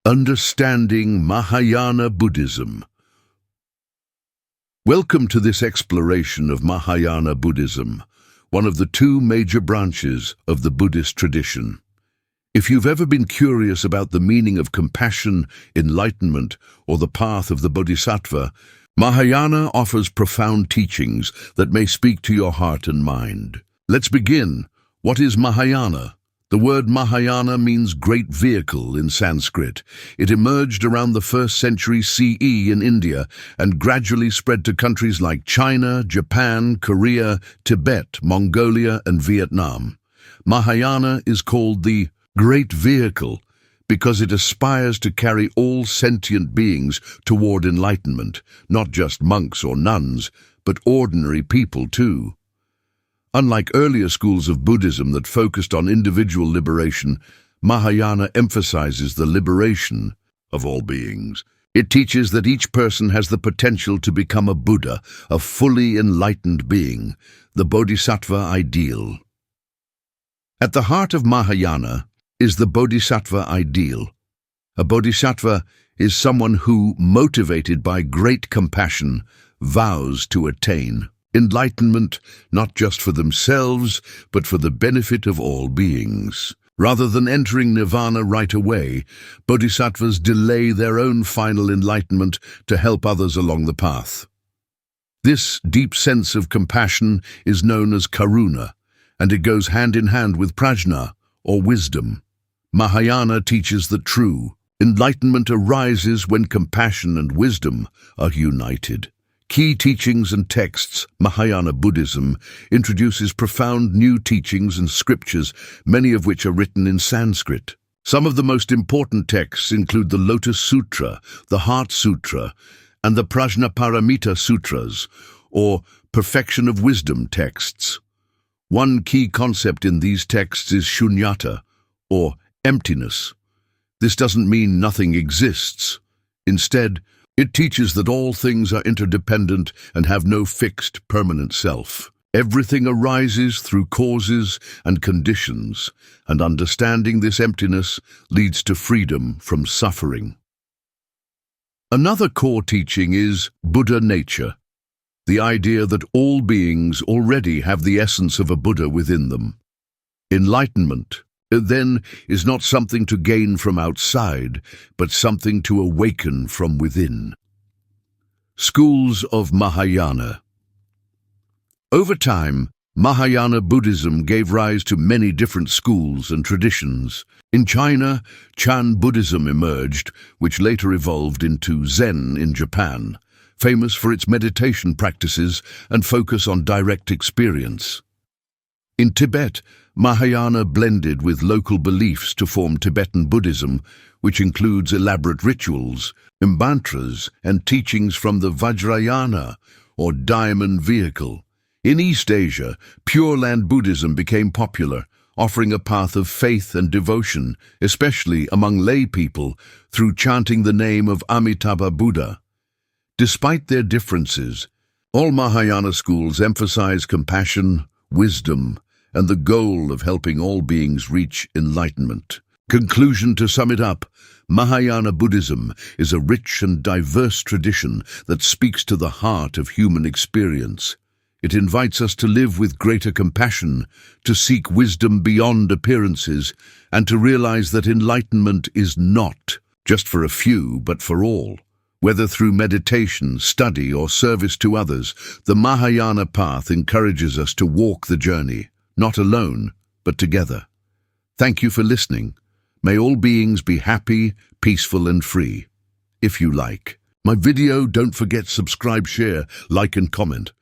Understanding Mahayana Buddhism. Welcome to this exploration of Mahayana Buddhism, one of the two major branches of the Buddhist tradition. If you've ever been curious about the meaning of compassion, enlightenment, or the path of the Bodhisattva, Mahayana offers profound teachings that may speak to your heart and mind. Let's begin. What is Mahayana? The word Mahayana means great vehicle in Sanskrit. It emerged around the 1st century CE in India and gradually spread to countries like China, Japan, Korea, Tibet, Mongolia, and Vietnam. Mahayana is called the great vehicle because it aspires to carry all sentient beings toward enlightenment, not just monks or nuns, but ordinary people too. Unlike earlier schools of Buddhism that focused on individual liberation, Mahayana emphasizes the liberation of all beings. It teaches that each person has the potential to become a Buddha, a fully enlightened being, the Bodhisattva ideal. At the heart of Mahayana is the Bodhisattva ideal. A Bodhisattva is someone who, motivated by great compassion, vows to attain enlightenment, not just for themselves, but for the benefit of all beings. Rather than entering nirvana right away, bodhisattvas delay their own final enlightenment to help others along the path. This deep sense of compassion is known as karuna, and it goes hand in hand with prajna, or wisdom. Mahayana teaches that true enlightenment arises when compassion and wisdom are united. Key teachings and texts. Mahayana Buddhism introduces profound new teachings and scriptures, many of which are written in Sanskrit. Some of the most important texts include the Lotus Sutra, the Heart Sutra, and the Prajna Sutras, or perfection of wisdom texts. One key concept in these texts is shunyata, or emptiness. This doesn't mean nothing exists. Instead, it teaches that all things are interdependent and have no fixed, permanent self. Everything arises through causes and conditions, and understanding this emptiness leads to freedom from suffering. Another core teaching is Buddha nature, the idea that all beings already have the essence of a Buddha within them. Enlightenment, then, is not something to gain from outside, but something to awaken from within. Schools of Mahayana. Over time, Mahayana Buddhism gave rise to many different schools and traditions. In China, Chan Buddhism emerged, which later evolved into Zen in Japan, famous for its meditation practices and focus on direct experience. In Tibet, Mahayana blended with local beliefs to form Tibetan Buddhism, which includes elaborate rituals, mantras, and teachings from the Vajrayana, or diamond vehicle. In East Asia, Pure Land Buddhism became popular, offering a path of faith and devotion, especially among lay people, through chanting the name of Amitabha Buddha. Despite their differences, all Mahayana schools emphasize compassion, wisdom, and the goal of helping all beings reach enlightenment. Conclusion. To sum it up, Mahayana Buddhism is a rich and diverse tradition that speaks to the heart of human experience. It invites us to live with greater compassion, to seek wisdom beyond appearances, and to realize that enlightenment is not just for a few, but for all. Whether through meditation, study, or service to others, the Mahayana path encourages us to walk the journey, not alone, but together. Thank you for listening. May all beings be happy, peaceful, and free. If you like my video, don't forget subscribe, share, like, and comment.